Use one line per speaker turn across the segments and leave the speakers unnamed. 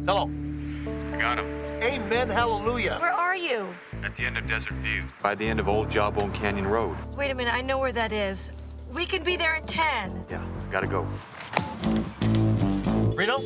Hello.
Got him.
Amen, hallelujah.
Where are you?
At the end of Desert View. By the end of Old Jawbone Canyon Road.
Wait a minute, I know where that is. We can be there in 10.
Yeah, gotta go.
Reno?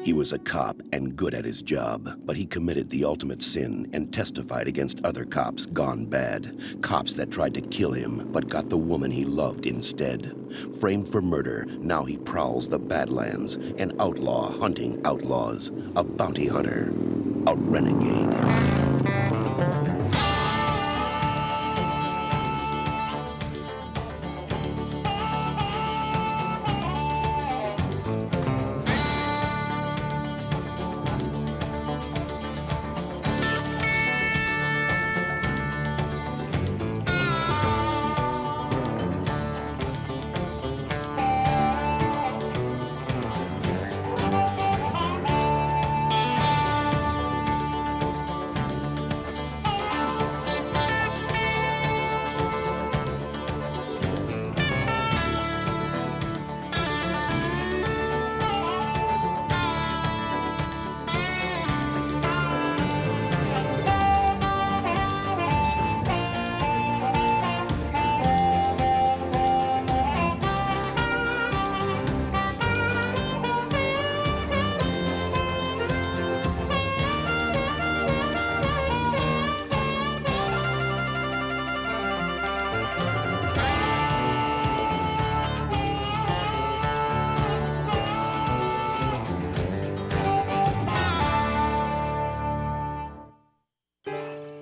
He was a cop and good at his job, but he committed the ultimate sin and testified against other cops gone bad. Cops that tried to kill him, but got the woman he loved instead. Framed for murder, now he prowls the Badlands, an outlaw hunting outlaws, a bounty hunter, a renegade.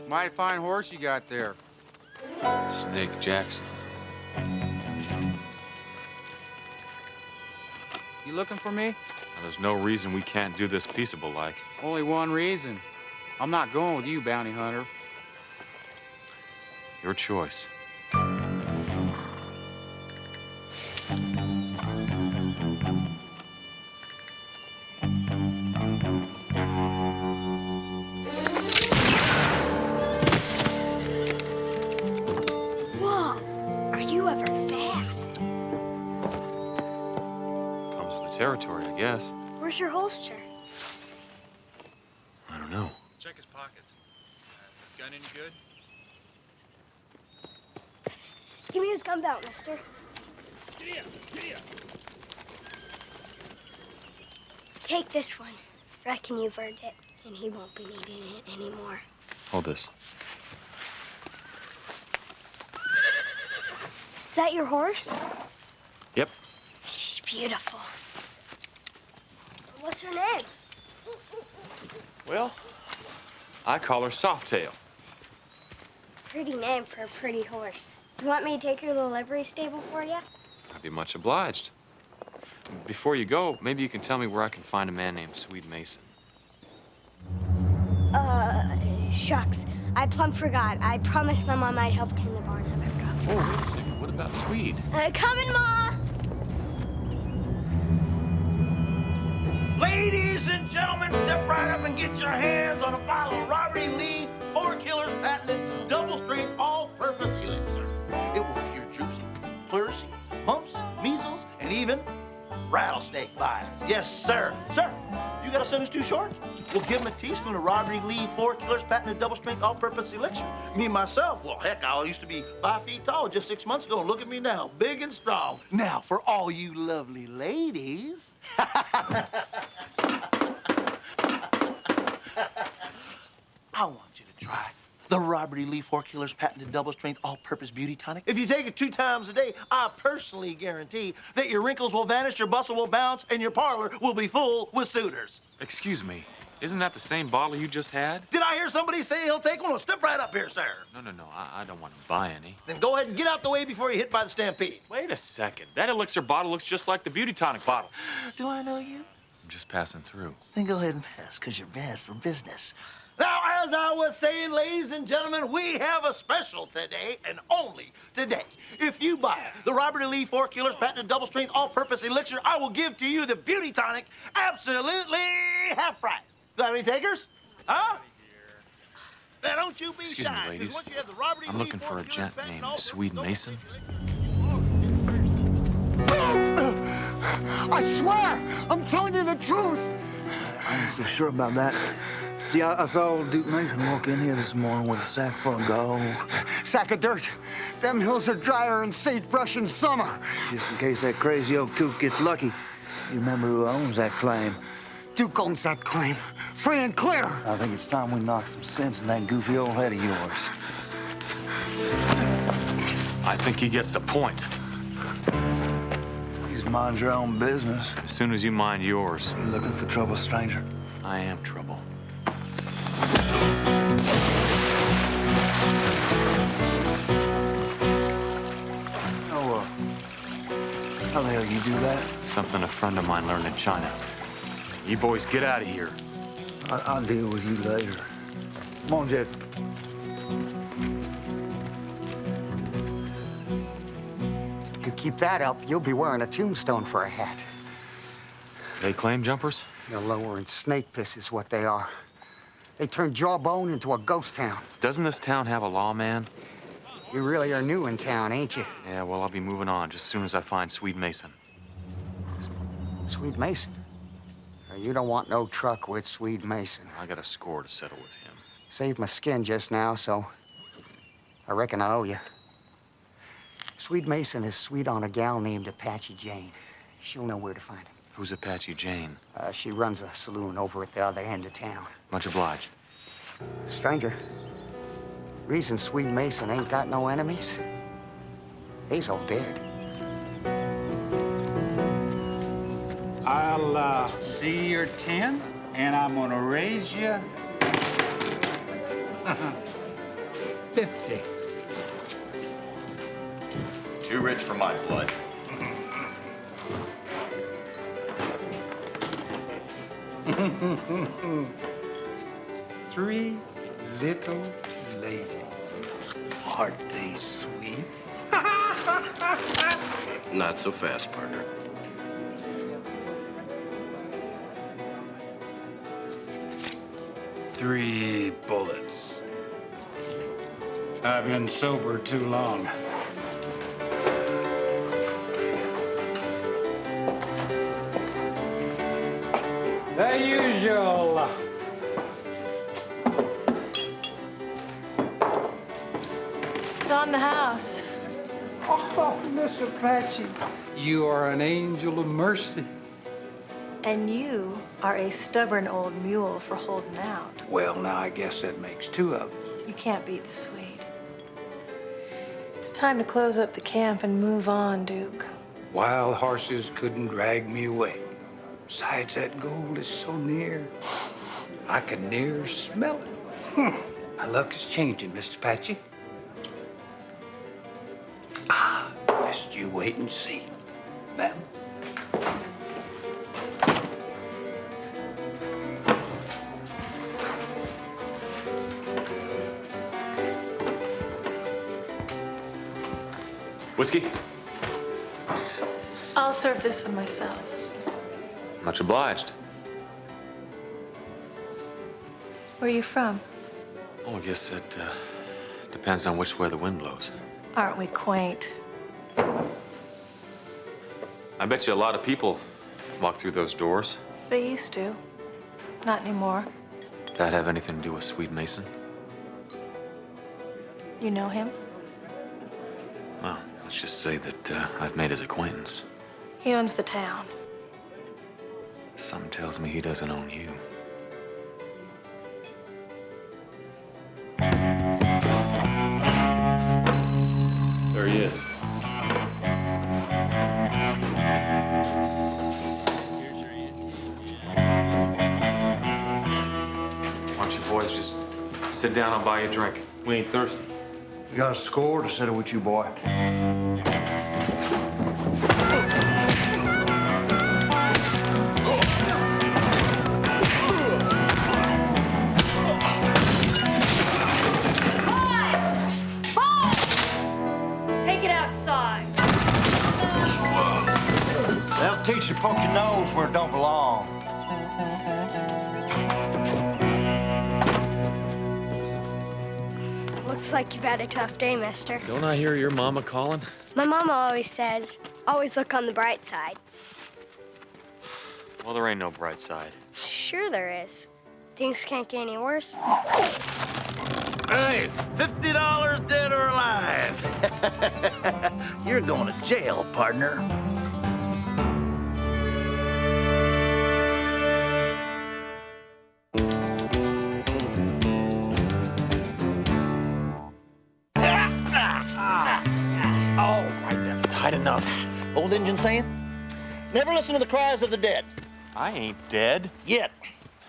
Mighty fine horse you got there.
Snake Jackson.
You looking for me?
Now, there's no reason we can't do this peaceable like.
Only one reason. I'm not going with you, bounty hunter.
Your choice. Territory, I guess.
Where's your holster?
I don't know.
Check his pockets. Is his gun any good?
Give me his gun belt, mister.
Get here! Get here!
Take this one. Reckon you've earned it, and he won't be needing it anymore.
Hold this.
Is that your horse?
Yep.
She's beautiful. What's her name?
Well, I call her Softail.
pretty name for a pretty horse. You want me to take her to the livery stable for you?
I'd be much obliged. Before you go, maybe you can tell me where I can find a man named Swede Mason.
Shucks. I plumb forgot. I promised my mom I'd help clean the barn. I forgot.
Oh, wait a second. What about Swede?
Coming, Ma!
Ladies and gentlemen, step right up and get your hands on a bottle of Robert E. Lee 4 Killers patented double-strength all-purpose elixir. It will cure dropsy, pleurisy, mumps, measles, and even rattlesnake bites. Yes, sir. Sir, you got a son who's too short? Well, give him a teaspoon of Robert E. Lee 4 Killers patented double-strength all-purpose elixir. Me, myself, well, heck, I used to be 5 feet tall just 6 months ago, and look at me now, big and strong. Now, for all you lovely ladies... I want you to try the Robert E. Lee 4 Killers patented double-strength all-purpose beauty tonic. If you take it 2 times a day, I personally guarantee that your wrinkles will vanish, your bustle will bounce, and your parlor will be full with suitors.
Excuse me. Isn't that the same bottle you just had?
Did I hear somebody say he'll take one? Well, step right up here, sir.
No. I don't want to buy any.
Then go ahead and get out the way before you're hit by the stampede.
Wait a second. That elixir bottle looks just like the beauty tonic bottle.
Do I know you?
I'm just passing through.
Then go ahead and pass, because you're bad for business. Now, as I was saying, ladies and gentlemen, we have a special today, and only today. If you buy the Robert E. Lee 4 Killers patented double-strength all-purpose elixir, I will give to you the beauty tonic absolutely half price. Got any takers? Huh? Now, don't you be
Excuse
shy.
me,
'Cause
ladies.
once you have the Robert E.
I'm
Lee
looking
4
for a
Killers
gent
patented
named
all-purpose
Swede Mason.
I swear, I'm telling you the truth.
I ain't so sure about that. See, I saw old Duke Mason walk in here this morning with a sack full of gold.
Sack of dirt. Them hills are drier than sagebrush in summer.
Just in case that crazy old kook gets lucky. You remember who owns that claim?
Duke owns that claim. Free and clear.
I think it's time we knock some sense in that goofy old head of yours.
I think he gets the point.
You just mind your own business.
As soon as you mind yours.
You looking for trouble, stranger?
I am trouble.
Oh, how the hell you do that?
Something a friend of mine learned in China. You boys get out of here.
I'll deal with you later. Come on, Jed.
You keep that up, you'll be wearing a tombstone for a hat.
They claim jumpers?
You're lowering snake piss is what they are. They turned Jawbone into a ghost town.
Doesn't this town have a lawman?
You really are new in town, ain't you?
Yeah, well, I'll be moving on just as soon as I find Swede Mason.
Swede Mason? You don't want no truck with Swede Mason.
I got a score to settle with him.
Saved my skin just now, so I reckon I owe you. Swede Mason is sweet on a gal named Apache Jane. She'll know where to find him.
Who's Apache Jane?
She runs a saloon over at the other end of town.
Much obliged.
Stranger, reason Swede Mason ain't got no enemies, he's all dead.
I'll see your 10, and I'm gonna raise you 50.
Too rich for my blood.
Three little ladies. Aren't they sweet?
Not so fast, partner.
Three bullets. I've been sober too long. The usual.
It's on the house.
Oh, Mr. Apache, you are an angel of mercy.
And you are a stubborn old mule for holding out.
Well, now I guess that makes two of us.
You can't beat the Swede. It's time to close up the camp and move on, Duke.
Wild horses couldn't drag me away. Besides, that gold is so near, I can near smell it. My luck is changing, Mr. Apache. you wait and see. Ma'am?
Whiskey?
I'll serve this one myself.
Much obliged.
Where are you from?
Oh, I guess it depends on which way the wind blows.
Aren't we quaint?
I bet you a lot of people walk through those doors.
They used to. Not anymore.
That have anything to do with Swede Mason?
You know him?
Well, let's just say that I've made his acquaintance.
He owns the town.
Something tells me he doesn't own you. There he is. Why don't you boys just sit down, I'll buy you a drink. We ain't thirsty.
You got a score to settle with you, boy.
Take it outside.
They'll teach you to poke your nose where it don't belong.
Looks like you've had a tough day, mister.
Don't I hear your mama calling?
My mama always says, always look on the bright side.
Well, there ain't no bright side.
Sure there is. Things can't get any worse.
Hey, $50 dead or alive. You're going to jail, partner. All right, that's tight enough. Old Indian saying, never listen to the cries of the dead.
I ain't dead.
Yet.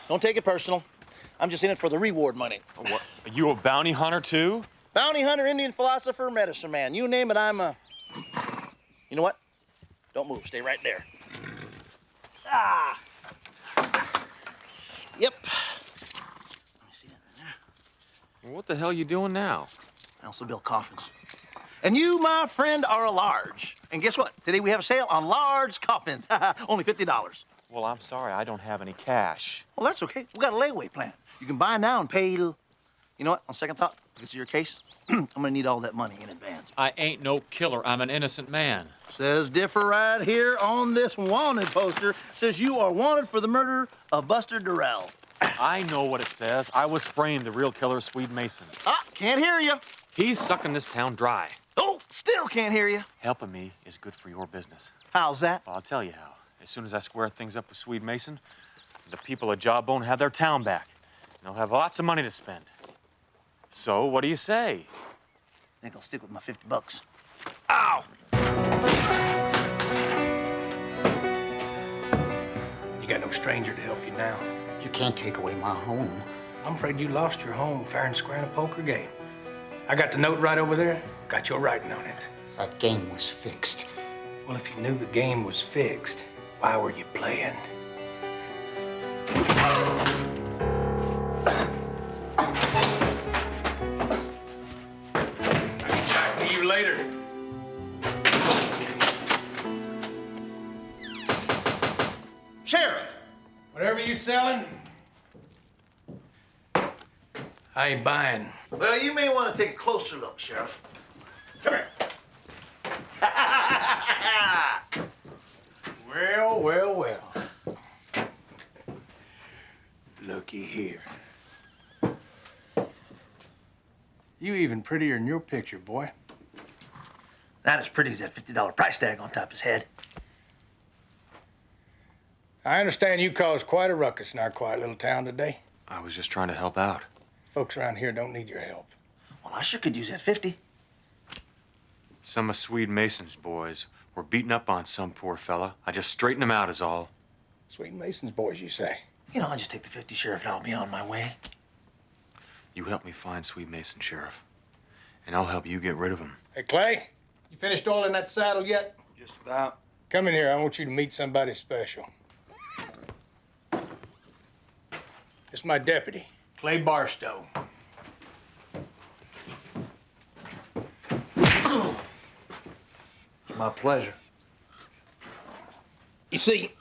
Don't take it personal. I'm just in it for the reward money.
What? Are you a bounty hunter, too?
Bounty hunter, Indian philosopher, medicine man. You name it, I'm a... You know what? Don't move. Stay right there. Ah! Yep. Let me see that right there.
What the hell you doing now?
I also build coffins. And you, my friend, are a large. And guess what? Today we have a sale on large coffins. Only $50.
Well, I'm sorry, I don't have any cash.
Well, that's okay. We got a layaway plan. You can buy now and pay... You know what? On second thought, because of your case, I'm gonna need all that money in advance.
I ain't no killer. I'm an innocent man.
Says differ right here on this wanted poster. Says you are wanted for the murder of Buster Durrell.
I know what it says. I was framed. The real killer is Swede Mason.
Ah, can't hear you.
He's sucking this town dry.
Oh, still can't hear you.
Helping me is good for your business.
How's that?
Well, I'll tell you how. As soon as I square things up with Swede Mason, the people of Jawbone have their town back. And they'll have lots of money to spend. So, what do you say?
I think I'll stick with my $50. Ow!
You got no stranger to help you now.
You can't take away my home.
I'm afraid you lost your home fair and square in a poker game. I got the note right over there. Got your writing on it.
That game was fixed.
Well, if you knew the game was fixed, why were you playing? I'll get back to you later.
Sheriff!
Whatever you selling, I ain't buying.
Well, you may want to take a closer look, Sheriff. Come here.
Well, well, well. Looky here. You even prettier in your picture, boy.
Not as pretty as that $50 price tag on top of his head.
I understand you caused quite a ruckus in our quiet little town today.
I was just trying to help out.
Folks around here don't need your help.
Well, I sure could use that 50.
Some of Swede Mason's boys were beating up on some poor fella. I just straightened him out is all.
Swede Mason's boys, you say?
You know, I'll just take the 50, Sheriff, and I'll be on my way.
You help me find Swede Mason, Sheriff. And I'll help you get rid of him.
Hey, Clay, You finished oiling that saddle yet?
Just about.
Come in here. I want you to meet somebody special. It's my deputy, Clay Barstow.
My pleasure.
You see,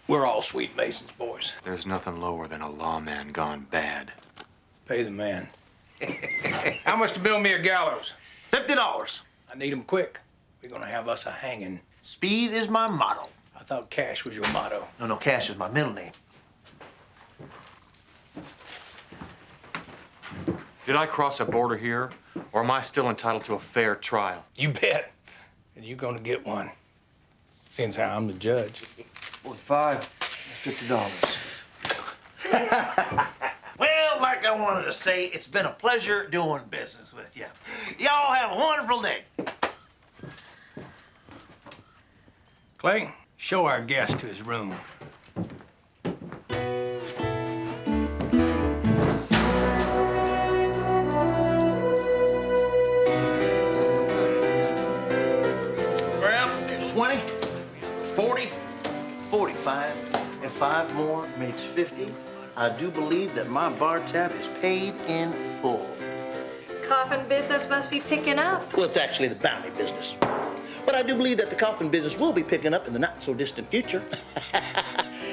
we're all Swede Mason's boys.
There's nothing lower than a lawman gone bad.
Pay the man. How much to build me a gallows?
$50.
I need 'em quick. We're gonna have us a hanging.
Speed is my motto.
I thought cash was your motto.
No, Cash is my middle name.
Did I cross a border here, or am I still entitled to a fair trial?
You bet. And you're gonna get one. Since how I'm the judge.
45, $50.
Well, like I wanted to say, it's been a pleasure doing business with you. Y'all have a wonderful day.
Clay, show our guest to his room.
Well, it's 20, 40, 45, and 5 more makes 50. I do believe that my bar tab is paid in full.
Coffin business must be picking up.
Well, it's actually the bounty business. But I do believe that the coffin business will be picking up in the not-so-distant future.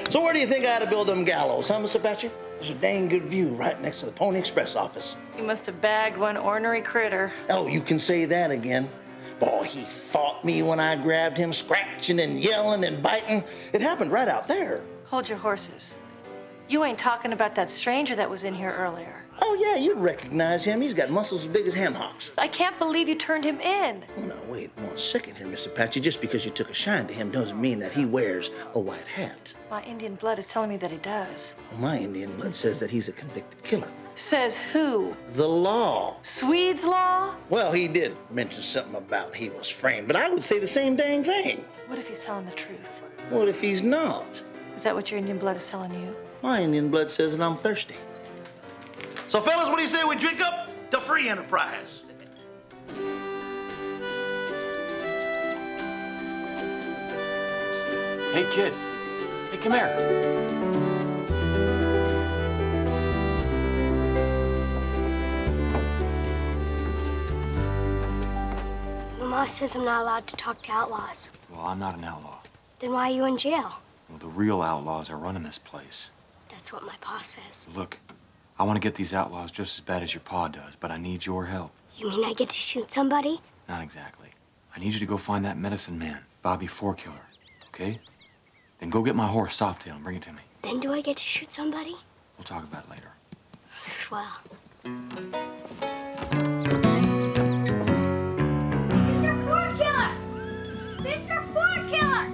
So where do you think I ought to build them gallows, huh, Miss Apache? There's a dang good view right next to the Pony Express office.
You must have bagged one ornery critter.
Oh, you can say that again. Boy, he fought me when I grabbed him, scratching and yelling and biting. It happened right out there.
Hold your horses. You ain't talking about that stranger that was in here earlier.
Oh, yeah, you'd recognize him. He's got muscles as big as ham hocks.
I can't believe you turned him in.
Well, now, wait 1 second here, Mr. Apache. Just because you took a shine to him doesn't mean that he wears a white hat.
My Indian blood is telling me that he does.
Well, my Indian blood says that he's a convicted killer.
Says who?
The law.
Swede's law?
Well, he did mention something about he was framed, but I would say the same dang thing.
What if he's telling the truth?
What if he's not?
Is that what your Indian blood is telling you?
My Indian blood says that I'm thirsty. So, fellas, what do you say we drink up to free enterprise?
Hey, kid. Hey, come here.
Mama says I'm not allowed to talk to outlaws.
Well, I'm not an outlaw.
Then why are you in jail?
Well, the real outlaws are running this place.
That's what my pa says.
Look, I want to get these outlaws just as bad as your pa does, but I need your help.
You mean I get to shoot somebody?
Not exactly. I need you to go find that medicine man, Bobby Fourkiller, okay? Then go get my horse, Softail, and bring it to me.
Then do I get to shoot somebody?
We'll talk about it later.
Swell.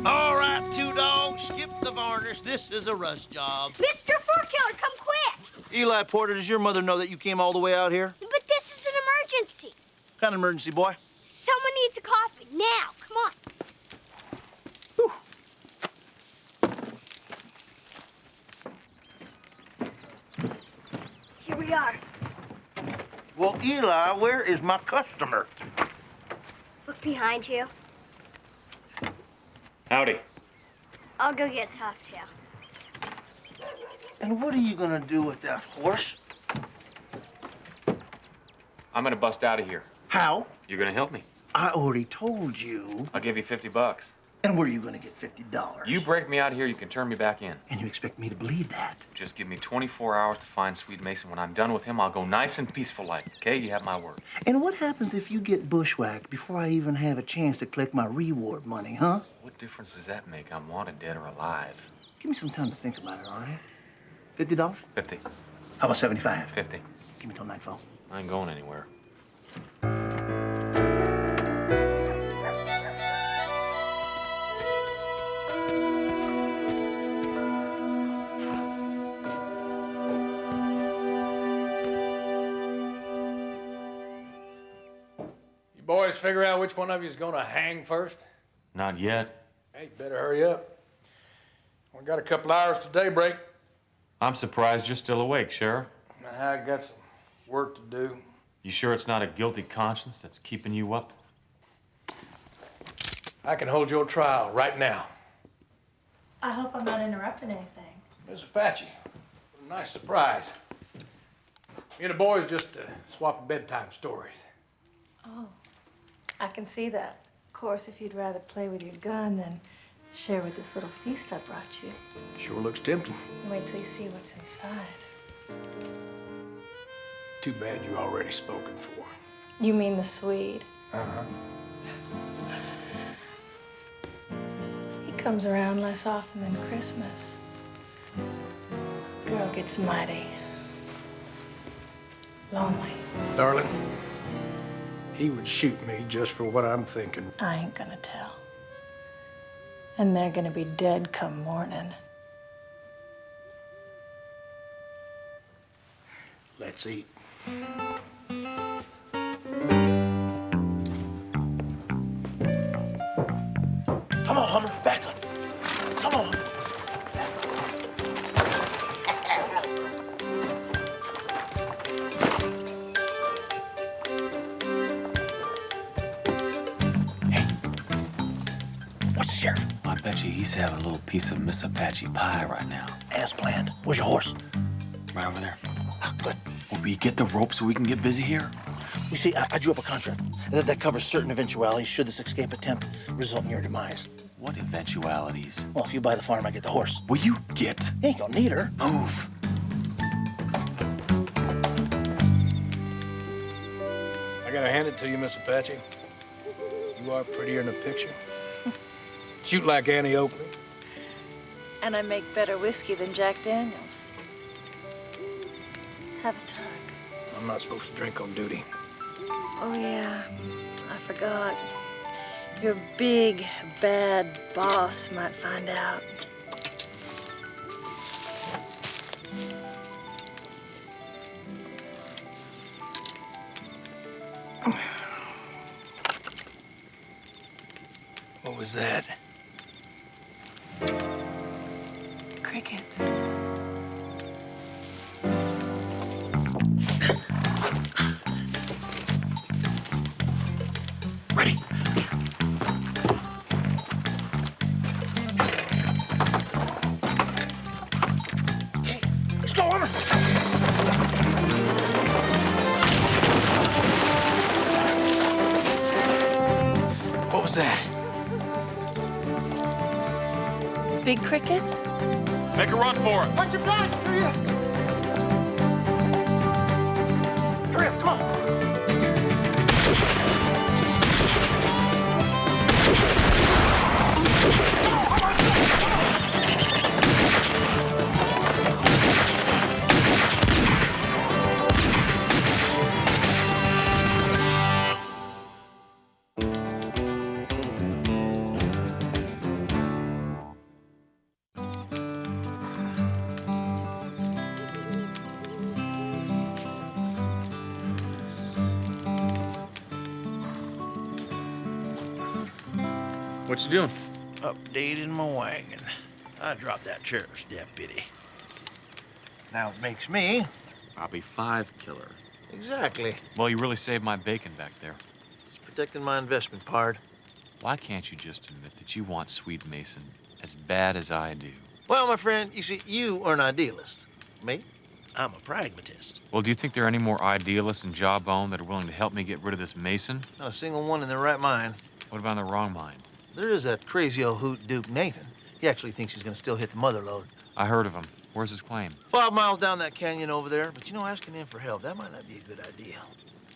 All right, 2 dogs, skip the varnish. This is a rush job.
Mr. Fourkiller, come quick!
Eli Porter, does your mother know that you came all the way out here?
But this is an emergency.
What kind of emergency, boy?
Someone needs a coffee. Now, come on. Here we are.
Well, Eli, where is my customer?
Look behind you.
Howdy.
I'll go get Softail.
And what are you gonna do with that horse?
I'm gonna bust out of here.
How?
You're gonna help me.
I already told you.
I'll give you $50.
And where are you gonna get $50?
You break me out of here, you can turn me back in.
And you expect me to believe that?
Just give me 24 hours to find Swede Mason. When I'm done with him, I'll go nice and peaceful like, okay? You have my word.
And what happens if you get bushwhacked before I even have a chance to collect my reward money, huh?
What difference does that make? I'm wanted, dead or alive.
Give me some time to think about it, all right? $50?
50.
How about 75?
50.
Give me till nightfall.
I ain't going anywhere.
You boys figure out which one of you is gonna hang first?
Not yet.
Hey, better hurry up. We got a couple hours to daybreak.
I'm surprised you're still awake, Sheriff.
I got some work to do.
You sure it's not a guilty conscience that's keeping you up?
I can hold your trial right now.
I hope I'm not interrupting anything.
Miss Apache, what a nice surprise. Me and the boys just swapping bedtime stories.
Oh, I can see that. Of course, if you'd rather play with your gun than share with this little feast I brought you.
Sure looks tempting.
Wait till you see what's inside.
Too bad you're already spoken for.
You mean the Swede?
Uh-huh.
He comes around less often than Christmas. Girl gets mighty lonely.
Darling, he would shoot me just for what I'm thinking.
I ain't gonna tell. And they're gonna be dead come morning.
Let's eat.
Come on, Hummer, back up. Come on. Hey, what's the sheriff?
I bet you he's having a little piece of Miss Apache pie right now.
As planned. Where's your horse?
Right over there.
Ah, good.
Will we get the rope so we can get busy here?
You see, I drew up a contract that covers certain eventualities should this escape attempt result in your demise.
What eventualities?
Well, if you buy the farm, I get the horse.
Will you get?
You ain't gonna need her.
Move.
I gotta hand it to you, Miss Apache. You are prettier in the picture. Shoot like Annie Oakley.
And I make better whiskey than Jack Daniels. Have a tug.
I'm not supposed to drink on duty.
Oh, yeah. I forgot. Your big, bad boss might find out.
What was that?
Crickets.
Ready. Okay, let's go, Hummer.
What was that?
Big crickets?
Make a run for it.
Watch your back, hurry up. Hurry up, come on.
What you doing?
Updating my wagon. I dropped that sheriff's deputy. Now it makes me.
Bobby 5 killer.
Exactly.
Well, you really saved my bacon back there.
Just protecting my investment, pard.
Why can't you just admit that you want Swede Mason as bad as I do?
Well, my friend, you see, you are an idealist. Me, I'm a pragmatist.
Well, do you think there are any more idealists in Jawbone that are willing to help me get rid of this Mason?
Not a single one in their right mind.
What about in the wrong mind?
There is that crazy old hoot Duke Nathan. He actually thinks he's gonna still hit the mother lode.
I heard of him. Where's his claim?
5 miles down that canyon over there. But you know, asking him for help, that might not be a good idea.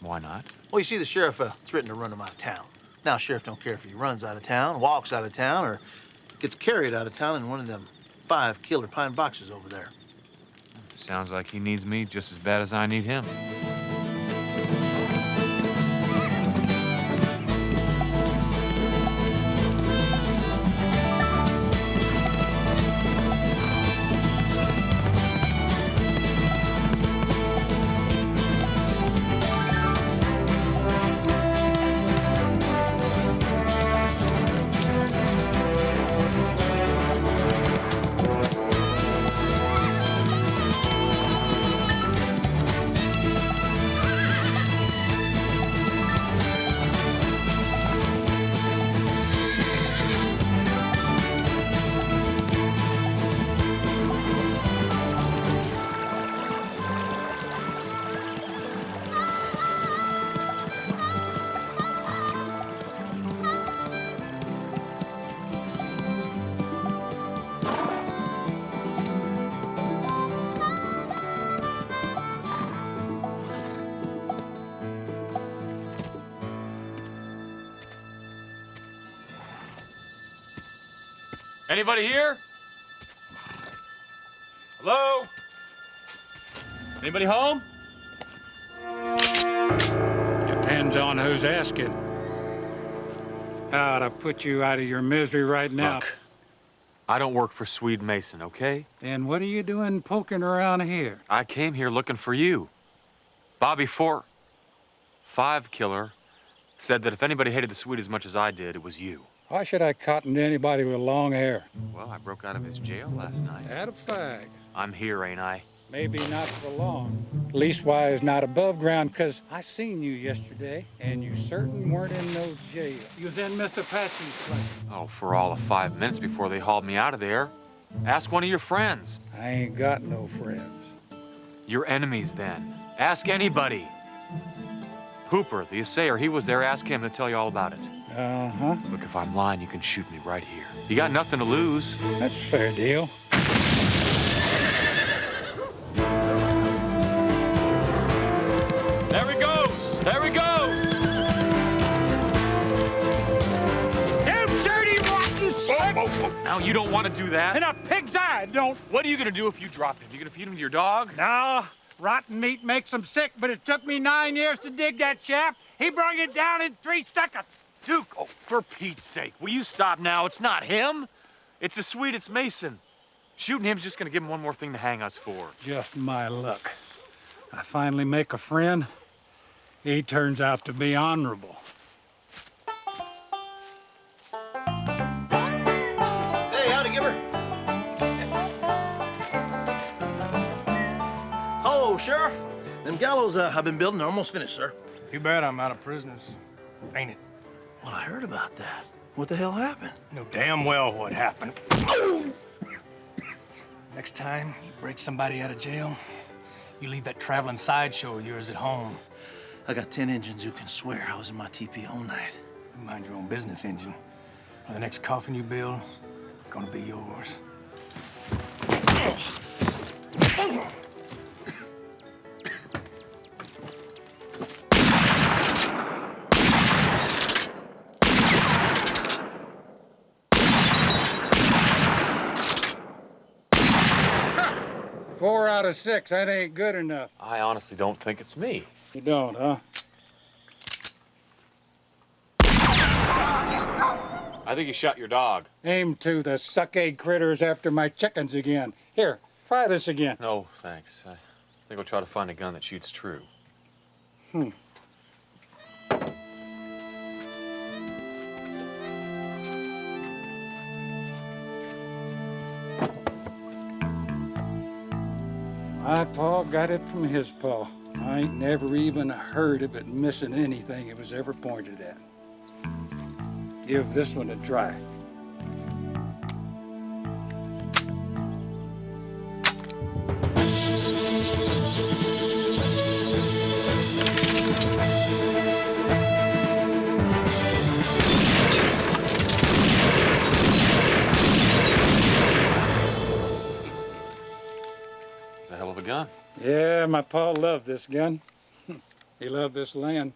Why not?
Well, you see, the sheriff threatened to run him out of town. Now, sheriff don't care if he runs out of town, walks out of town, or gets carried out of town in one of them 5 killer pine boxes over there.
Sounds like he needs me just as bad as I need him. Anybody here? Hello? Anybody home?
Depends on who's asking. How'd I put you out of your misery right now?
Look, I don't work for Swede Mason, okay?
And what are you doing poking around here?
I came here looking for you. Bobby 4-5 killer said that if anybody hated the Swede as much as I did, it was you.
Why should I cotton to anybody with long hair?
Well, I broke out of his jail last night.
Add a fag.
I'm here, ain't I?
Maybe not for long. Leastwise, not above ground, 'cause I seen you yesterday, and you certain weren't in no jail. You was in Mr. Patchen's place.
Oh, for all of 5 minutes before they hauled me out of there. Ask one of your friends.
I ain't got no friends.
Your enemies, then. Ask anybody. Hooper, the assayer, he was there. Ask him to tell you all about it.
Uh-huh.
Look, if I'm lying, you can shoot me right here. You got nothing to lose.
That's a fair deal.
There he goes! There he goes!
You dirty, rotten son!
Now, you don't want to do that.
In a pig's eye, don't.
What are you going to do if you dropped him? You going to feed him to your dog?
No, rotten meat makes him sick, but it took me 9 years to dig that shaft. He brung it down in 3 seconds.
Duke, oh, for Pete's sake, will you stop now? It's not him. It's the Swede, it's Mason. Shooting him's just going to give him one more thing to hang us for.
Just my luck. I finally make a friend. He turns out to be honorable.
Hey, howdy, Gibber. Hello, Sheriff. Them gallows I've been building are almost finished, sir.
Too bad I'm out of prisoners, ain't it?
Well, I heard about that. What the hell happened?
You know damn well what happened. Next time you break somebody out of jail, you leave that traveling sideshow of yours at home.
I got 10 engines who can swear I was in my TP all night.
You mind your own business, engine. Or the next coffin you build, gonna be yours.
4 out of 6, that ain't good enough.
I honestly don't think it's me.
You don't, huh?
I think you shot your dog.
Aim to the suck-egg critters after my chickens again. Here, try this again.
No, thanks. I think I'll try to find a gun that shoots true.
My pa got it from his pa. I ain't never even heard of it missing anything it was ever pointed at. Give this one a try.
It's a hell of a gun.
Yeah, my pa loved this gun. He loved this land.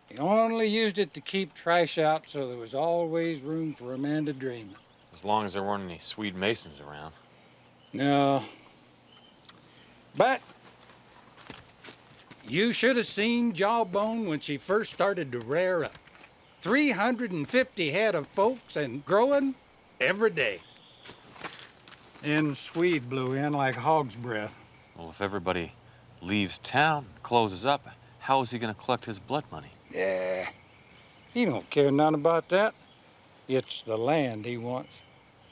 He only used it to keep trash out, so there was always room for a man to dream.
As long as there weren't any Swede Masons around.
No. But you should have seen Jawbone when she first started to rear up. 350 head of folks and growing every day. Then Swede blew in like hog's breath.
Well, if everybody leaves town, closes up, how is he going to collect his blood money?
Yeah, he don't care none about that. It's the land he wants.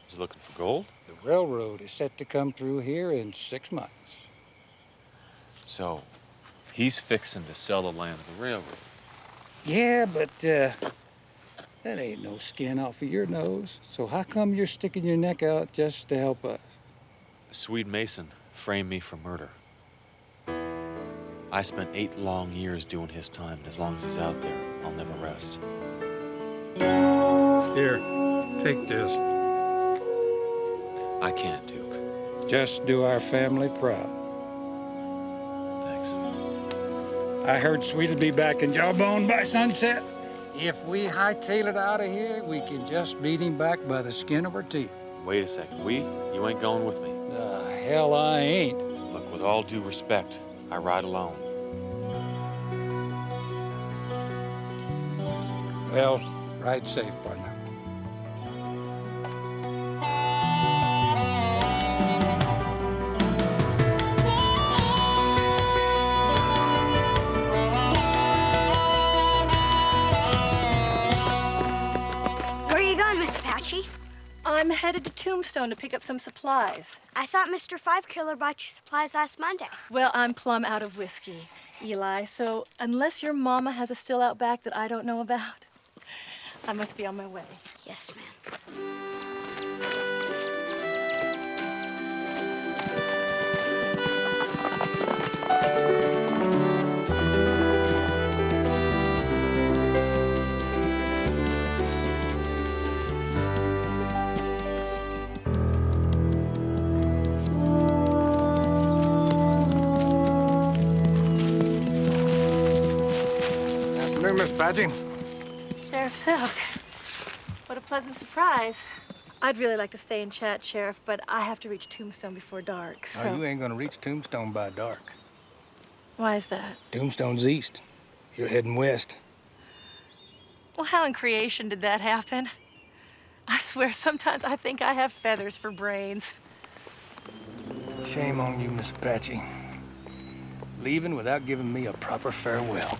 Is he looking for gold?
The railroad is set to come through here in 6 months.
So, he's fixing to sell the land to the railroad.
Yeah, but that ain't no skin off of your nose. So how come you're sticking your neck out just to help us?
Swede Mason framed me for murder. I spent 8 long years doing his time, and as long as he's out there, I'll never rest.
Here, take this.
I can't, Duke.
Just do our family proud.
Thanks.
I heard Swede'll be back in Jawbone by sunset. If we hightail it out of here, we can just beat him back by the skin of our teeth.
Wait a second. You ain't going with me.
The hell I ain't.
Look, with all due respect, I ride alone.
Well, ride safe, partner.
Where are you going, Miss Apache?
I'm headed to Tombstone to pick up some supplies.
I thought Mr. Five Killer bought you supplies last Monday.
Well, I'm plumb out of whiskey, Eli, so unless your mama has a still out back that I don't know about, I must be on my way.
Yes, ma'am.
Afternoon, Miss Apache.
Sheriff Silk, what a pleasant surprise. I'd really like to stay and chat, Sheriff, but I have to reach Tombstone before dark, so...
No, you ain't gonna reach Tombstone by dark.
Why is that?
Tombstone's east. You're heading west.
Well, how in creation did that happen? I swear, sometimes I think I have feathers for brains.
Shame on you, Miss Apache. Leaving without giving me a proper farewell.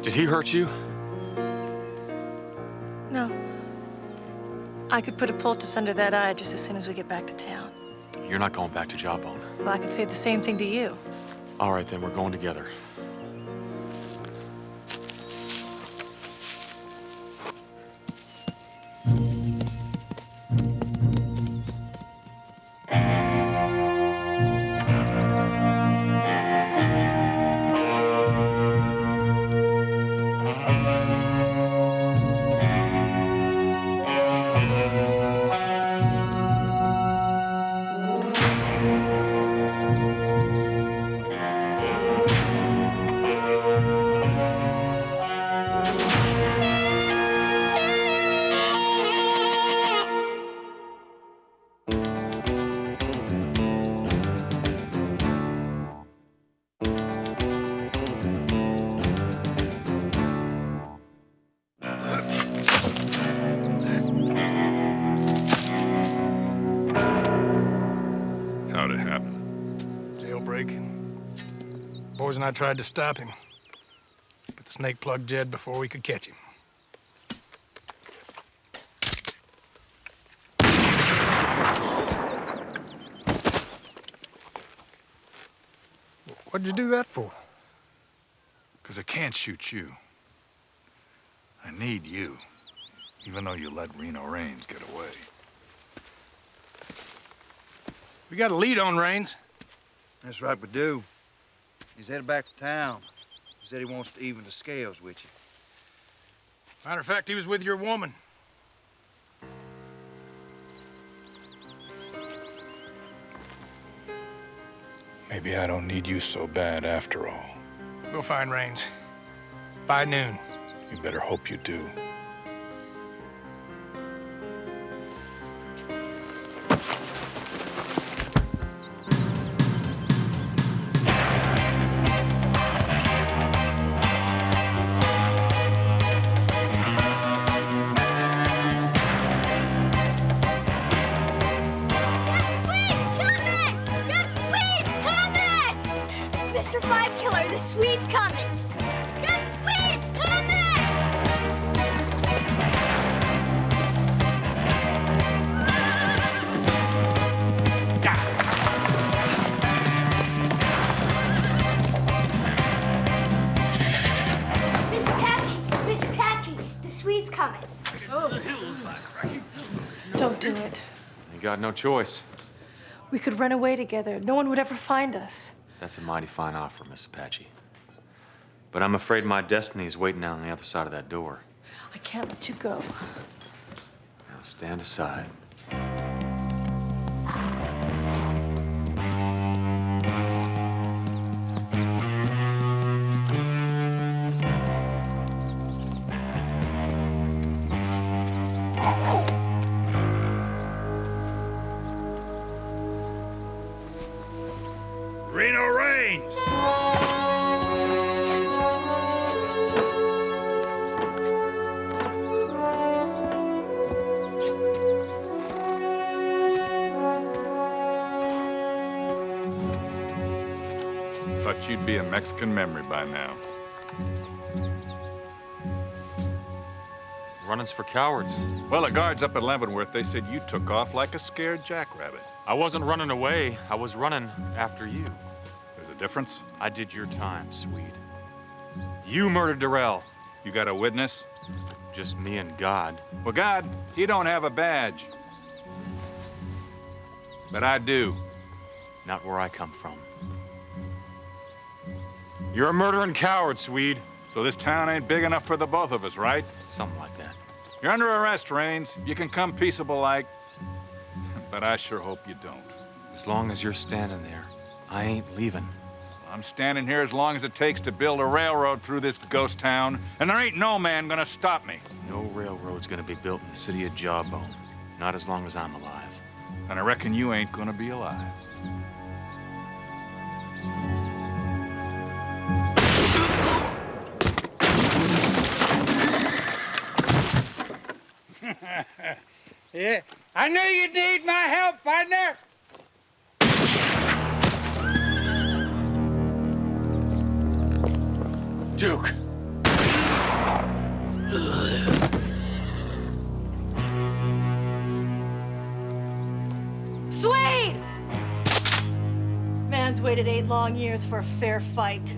Did he hurt you?
No. I could put a poultice under that eye just as soon as we get back to town.
You're not going back to Jawbone.
Well, I could say the same thing to you.
All right, then, we're going together.
How'd it happen?
Jailbreak. Boys and I tried to stop him, but the snake plugged Jed before we could catch him. What'd you do that for?
Because I can't shoot you. I need you, even though you let Reno Raines get away.
We got a lead on Raines.
That's right, we do. He's headed back to town. He said he wants to even the scales with you.
Matter of fact, he was with your woman.
Maybe I don't need you so bad after all.
We'll find Raines. By noon.
You better hope you do.
Swede's coming! The Swede's coming! Miss Apache, the Swede's coming.
Don't do it.
You got no choice.
We could run away together. No one would ever find us.
That's a mighty fine offer, Miss Apache. But I'm afraid my destiny is waiting out on the other side of that door.
I can't let you go.
Now stand aside.
Reno reigns! Thought you'd be a Mexican memory by now.
Running's for cowards.
Well, the guards up at Leavenworth, they said you took off like a scared jackrabbit.
I wasn't running away. I was running after you.
There's a difference?
I did your time, Swede. You murdered Darrell.
You got a witness?
Just me and God.
Well, God, he don't have a badge. But I do.
Not where I come from. You're a murdering coward, Swede.
So this town ain't big enough for the both of us, right?
Something like that.
You're under arrest, Raines. You can come peaceable like, but I sure hope you don't.
As long as you're standing there, I ain't leaving.
I'm standing here as long as it takes to build a railroad through this ghost town, and there ain't no man gonna stop me.
No railroad's gonna be built in the city of Jawbone. Not as long as I'm alive.
And I reckon you ain't gonna be alive.
Yeah, I knew you'd need my help, partner.
Duke.
Swede! Man's waited 8 long years for a fair fight.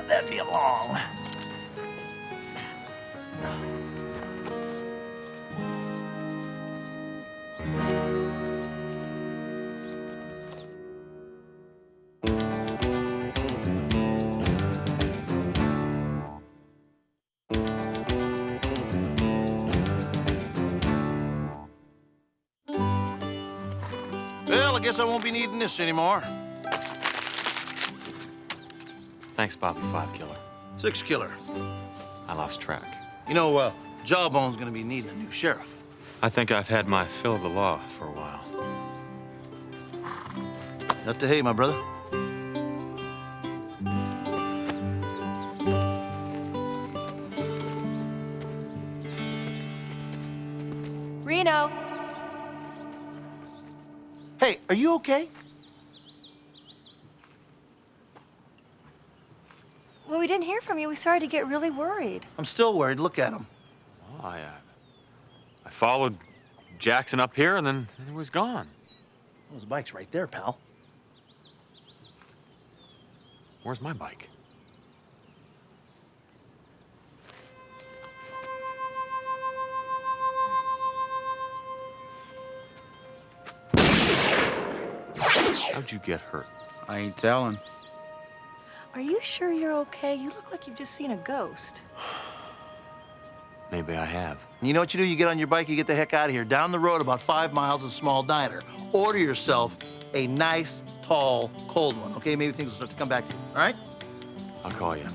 That'd be long. Well, I guess I won't be needing this anymore.
Thanks, Bobby 5 Killer.
6 Killer.
I lost track.
You know, Jawbone's gonna be needing a new sheriff.
I think I've had my fill of the law for a while.
Up to hay, my brother.
Reno.
Hey, are you okay?
When we didn't hear from you, we started to get really worried.
I'm still worried. Look at him.
Well, I followed Jackson up here, and then he was gone.
Well, his bike's right there, pal.
Where's my bike? How'd you get hurt?
I ain't telling.
Are you sure you're okay? You look like you've just seen a ghost.
Maybe I have.
You know what you do? You get on your bike, you get the heck out of here. Down the road, about 5 miles, a small diner. Order yourself a nice, tall, cold one, okay? Maybe things will start to come back to you, all right?
I'll call you.